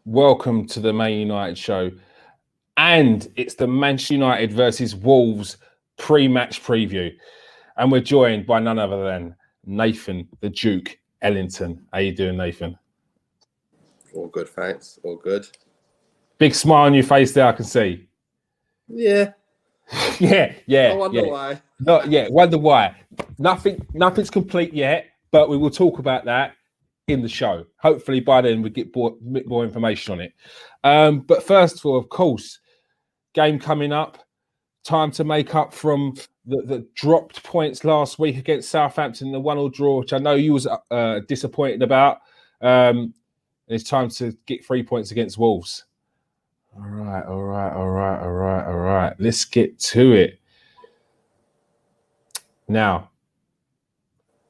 Welcome to the Man United show. And it's the Manchester United versus Wolves pre-match preview. And we're joined by none other than Nathan, the Duke Ellington. How you doing, Nathan? All good, thanks. All good. Big smile on your face there, I can see. Yeah. yeah. I wonder why. Wonder why. Nothing's complete yet, but we will talk about that in the show. Hopefully by then we get a bit more information on it. But first of all, of course, game coming up. Time to make up from the dropped points last week against Southampton, the 1-1 draw, which I know you was disappointed about. It's time to get 3 points against Wolves. All right. Let's get to it. Now,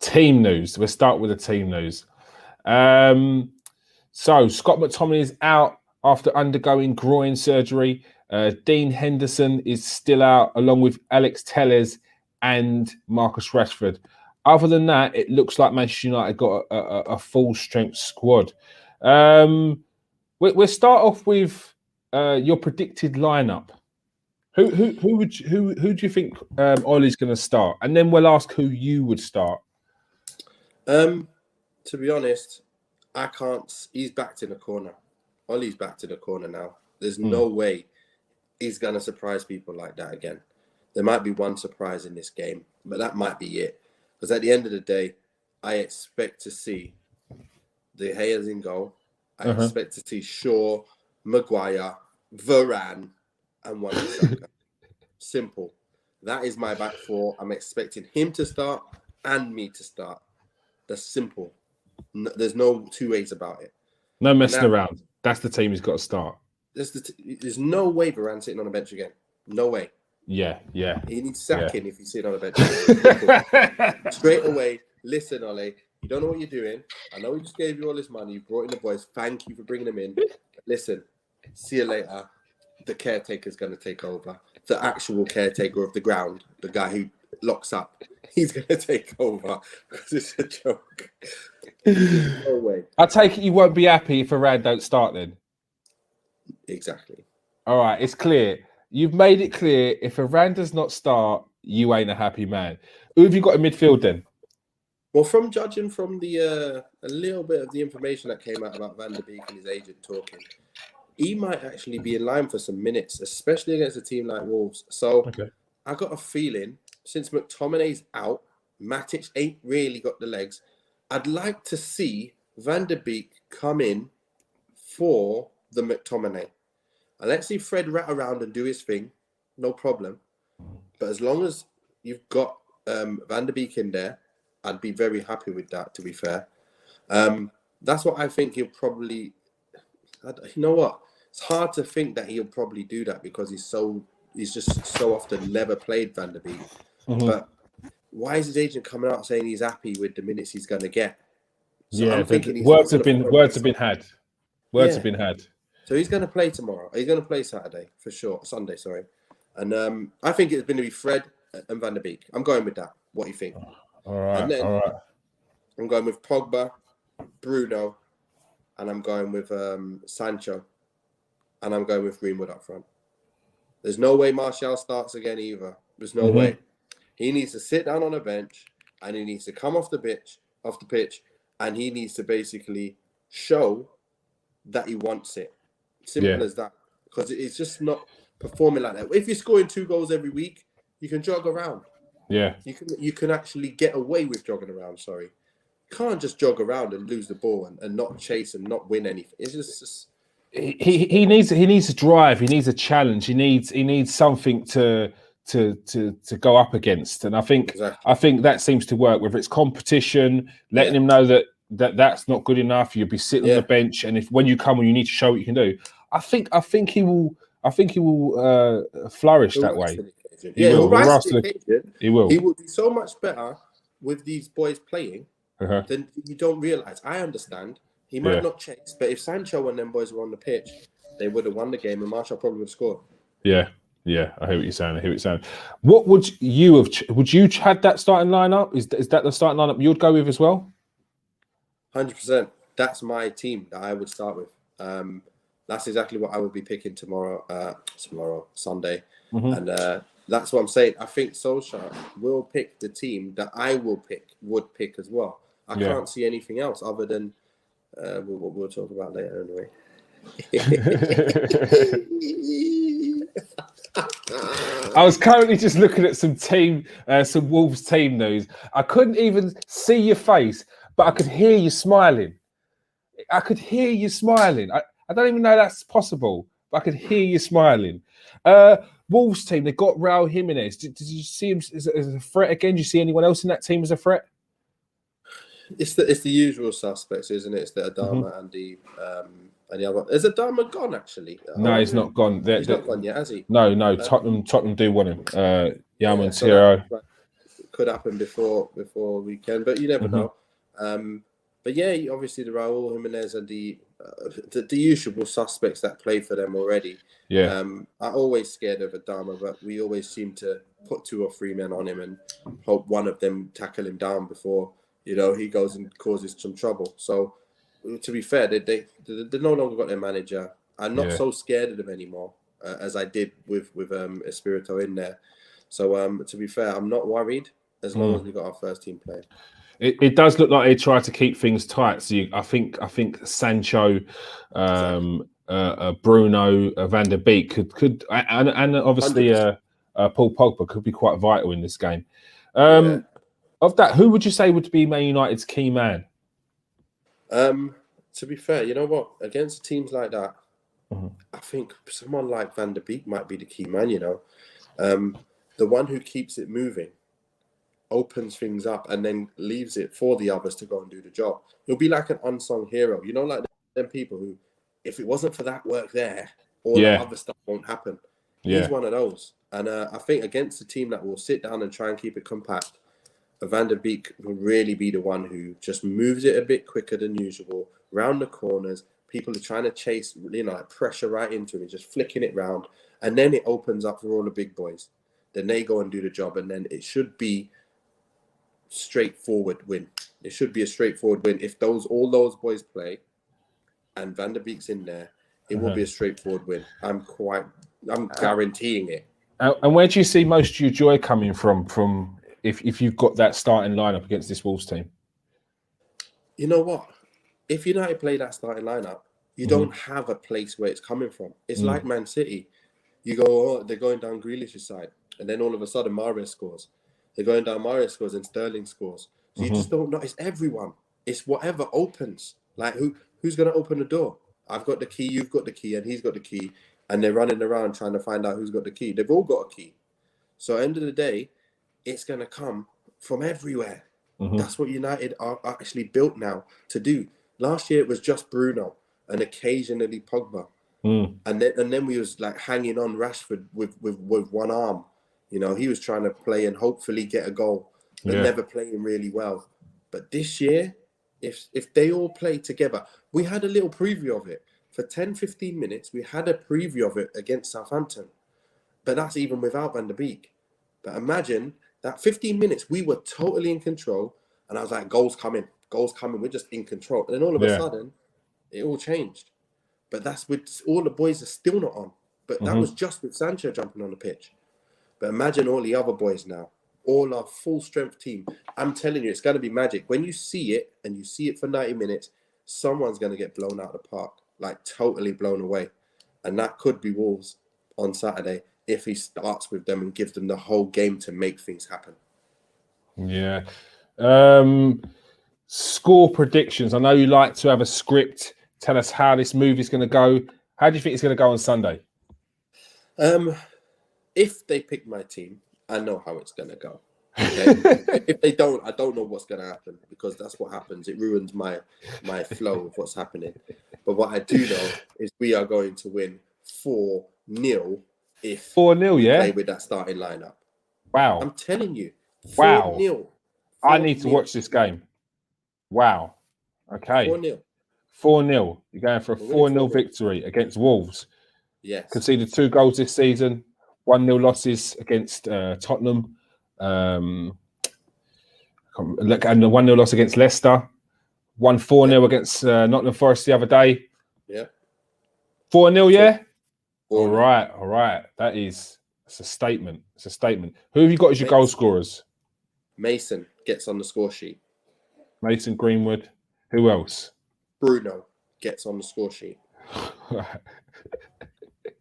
team news. We'll start with the team news. So Scott McTominay is out after undergoing groin surgery. Dean Henderson is still out, along with Alex Telles and Marcus Rashford. Other than that, it looks like Manchester United got a full-strength squad. We'll start off with your predicted lineup. Who do you think Ollie's going to start? And then we'll ask who you would start. To be honest, I can't. He's backed in a corner. Ollie's backed in a corner now. There's no way he's going to surprise people like that again. There might be one surprise in this game, but that might be it. Because at the end of the day, I expect to see De Gea's in goal. I expect to see Shaw, Maguire, Varane, and Wan-Bissaka. Simple. That is my back four. I'm expecting him to start and me to start. That's simple. There's no two ways about it. No messing around. That's the team he's got to start. There's no way Varane sitting on a bench again. No way. Yeah. He needs sacking if he's sitting on a bench again. Straight away, listen, Ollie, you don't know what you're doing. I know we just gave you all this money. You brought in the boys. Thank you for bringing them in. Listen, see you later. The caretaker's going to take over. The actual caretaker of the ground, the guy who locks up, he's going to take over because it's a joke. No way. I take it you won't be happy if Varane don't start then? Exactly. All right, it's clear. You've made it clear if Varane does not start, you ain't a happy man. Who have you got in midfield then? Well, from judging from the a little bit of the information that came out about Van der Beek and his agent talking, he might actually be in line for some minutes, especially against a team like Wolves. So I got a feeling, since McTominay's out, Matic ain't really got the legs, I'd like to see Van der Beek come in for the McTominay. And let's see Fred rat around and do his thing, no problem. But as long as you've got Van der Beek in there, I'd be very happy with that, to be fair. That's what I think he'll probably... You know what? It's hard to think that he'll probably do that because he's just so often never played Van der Beek. But why is his agent coming out saying he's happy with the minutes he's going to get? So I'm thinking words have been had. Words have been had. So he's going to play tomorrow. He's going to play Saturday for sure. Sunday, sorry. And I think it's going to be Fred and Van der Beek. I'm going with that. What do you think? All right. And then I'm going with Pogba, Bruno, and I'm going with Sancho, and I'm going with Greenwood up front. There's no way Martial starts again either. There's no way. He needs to sit down on a bench, and he needs to come off the pitch, and he needs to basically show that he wants it. Simple as that. Because it's just not performing like that. If you're scoring 2 goals every week, you can jog around. Yeah. You can actually get away with jogging around, sorry. You can't just jog around and lose the ball and not chase and not win anything. It's just he needs a drive, he needs a challenge, he needs something to go up against. And I think that seems to work, whether it's competition, letting him know that's not good enough, you'll be sitting on the bench, and if when you come on you need to show what you can do. I think he will flourish that way. He will. He will be so much better with these boys playing than you don't realise. I understand. He might not chase, but if Sancho and them boys were on the pitch, they would have won the game and Martial probably would have scored. Yeah. I hear what you're saying. What would you have? Would you had that starting lineup? Is that the starting lineup you'd go with as well? 100%. That's my team that I would start with. That's exactly what I will be picking tomorrow, Sunday. Mhm. And that's what I'm saying. I think Solskjaer will pick the team that I would pick as well. I Yeah. can't see anything else other than what we'll talk about later anyway. I was currently just looking at some Wolves team news. I couldn't even see your face, but I could hear you smiling. I could hear you smiling. I don't even know that's possible, but I could hear you smiling. Wolves team, they got Raul Jimenez. Did you see him as a threat again? Do you see anyone else in that team as a threat? It's the usual suspects, isn't it? It's the Adama and the other. Is Adama gone actually? No, he's not gone. He's not gone yet, has he? No. Tottenham do want him. Yaman So Tiro. that could happen before weekend, but you never know. But yeah, obviously the Raul Jimenez and the usual suspects that play for them already. Yeah. I'm always scared of Adama, but we always seem to put 2 or 3 men on him and hope one of them tackle him down before he goes and causes some trouble. So to be fair, they no longer got their manager. I'm not so scared of them anymore as I did with Espirito in there. So to be fair, I'm not worried as long as we got our first team player. It does look like they try to keep things tight. So I think Sancho, Bruno, Van der Beek could and obviously Paul Pogba could be quite vital in this game. Of that, who would you say would be Man United's key man? To be fair, you know what? Against teams like that, I think someone like Van der Beek might be the key man. The one who keeps it moving, opens things up, and then leaves it for the others to go and do the job. He'll be like an unsung hero. Like them people who, if it wasn't for that work there, all the other stuff won't happen. He's one of those. And I think against a team that will sit down and try and keep it compact, Van der Beek will really be the one who just moves it a bit quicker than usual, round the corners. People are trying to chase, like pressure right into him, just flicking it round. And then it opens up for all the big boys. Then they go and do the job. And then it should be straightforward win. It should be a straightforward win. If all those boys play and Van der Beek's in there, it will be a straightforward win. I'm guaranteeing it. And where do you see most of your joy coming from if you've got that starting lineup against this Wolves team? You know what? If United play that starting lineup, you don't have a place where it's coming from. It's like Man City. You go, they're going down Grealish's side, and then all of a sudden Mahrez scores. They're going down, Mahrez scores, and Sterling scores. So you just don't know. It's everyone. It's whatever opens. Like who's going to open the door? I've got the key, you've got the key, and he's got the key. And they're running around trying to find out who's got the key. They've all got a key. So at the end of the day, it's going to come from everywhere. That's what United are actually built now to do. Last year, it was just Bruno and occasionally Pogba. And then we was like hanging on Rashford with one arm. He was trying to play and hopefully get a goal, but never playing really well. But this year, if they all play together, we had a little preview of it. For 10, 15 minutes, we had a preview of it against Southampton. But that's even without Van der Beek. But imagine that 15 minutes, we were totally in control. And I was like, goals coming. We're just in control. And then all of a sudden, it all changed. But that's with all the boys are still not on. But that was just with Sancho jumping on the pitch. But imagine all the other boys now. All our full strength team. I'm telling you, it's going to be magic. When you see it, and you see it for 90 minutes, someone's going to get blown out of the park. Like totally blown away. And that could be Wolves on Saturday if he starts with them and gives them the whole game to make things happen. Yeah. Score predictions. I know you like to have a script. Tell us how this movie's going to go. How do you think it's going to go on Sunday? If they pick my team, I know how it's going to go. Okay? If they don't, I don't know what's going to happen because that's what happens. It ruins my flow of what's happening. But what I do know is we are going to win 4-0 if 4-0, we play with that starting lineup. Wow. I'm telling you. 4-0. Wow. I need to watch this game. Wow. Okay. 4-0. 4-0. You're going for a 4-0 victory against Wolves. Yes. Conceded 2 goals this season. 1-0 losses against Tottenham. And a 1-0 loss against Leicester. 1 4-0 against Nottingham Forest the other day. Yeah. 4-0, yeah? All 4-0. right. It's a statement. It's a statement. Who have you got as your goal scorers? Mason gets on the score sheet. Mason Greenwood. Who else? Bruno gets on the score sheet.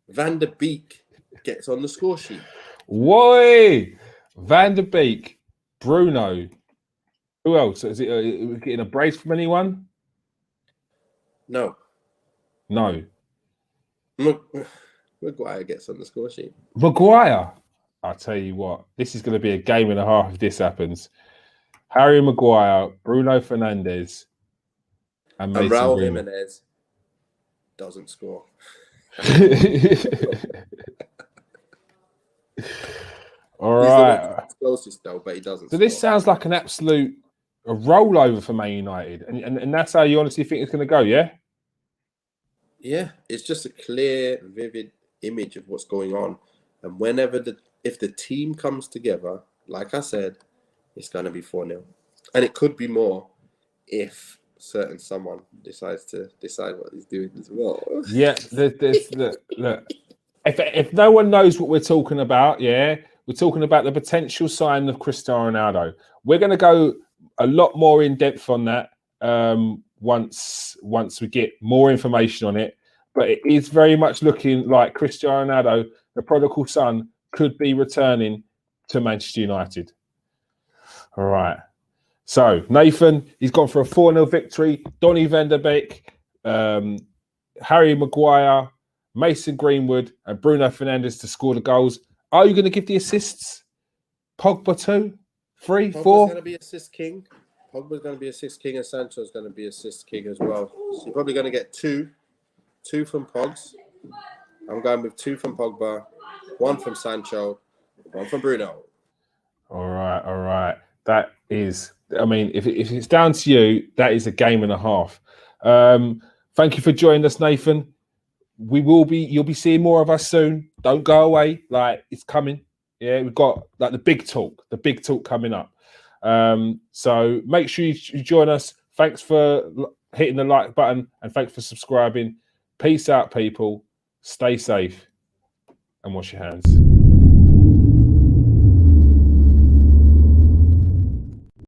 Van der Beek gets on the score sheet. Why? Van der Beek, Bruno. Who else? Is it getting a brace from anyone? No. Maguire gets on the score sheet. Maguire. I'll tell you what, this is going to be a game and a half if this happens. Harry Maguire, Bruno Fernandes, and Mason Raul Greenwood. Jimenez doesn't score. All right. He's the closest though, but he doesn't. So this sounds like an absolute rollover for Man United, and that's how you honestly think it's going to go, yeah? Yeah, it's just a clear, vivid image of what's going on, and if the team comes together, like I said, it's going to be 4-0, and it could be more if certain someone decides to decide what he's doing as well. Yeah, look. If no one knows what we're talking about, yeah, we're talking about the potential sign of Cristiano Ronaldo. We're going to go a lot more in depth on that once we get more information on it. But it is very much looking like Cristiano Ronaldo, the prodigal son, could be returning to Manchester United. All right. So Nathan, he's gone for a 4-0 victory. Donny van der Beek, Harry Maguire, Mason Greenwood, and Bruno Fernandes to score the goals. Are you going to give the assists? Pogba 2, 3, 4? Pogba's going to be assist king. Pogba's going to be assist king, and Sancho's going to be assist king as well. So you're probably going to get two from Pogs. I'm going with 2 from Pogba, 1 from Sancho, 1 from Bruno. All right. That is, I mean, if it's down to you, that is a game and a half. Thank you for joining us, Nathan. You'll be seeing more of us soon. Don't go away. Like, it's coming. Yeah, we've got like the big talk coming up. So make sure you join us. Thanks for hitting the like button and thanks for subscribing. Peace out, people. Stay safe and wash your hands.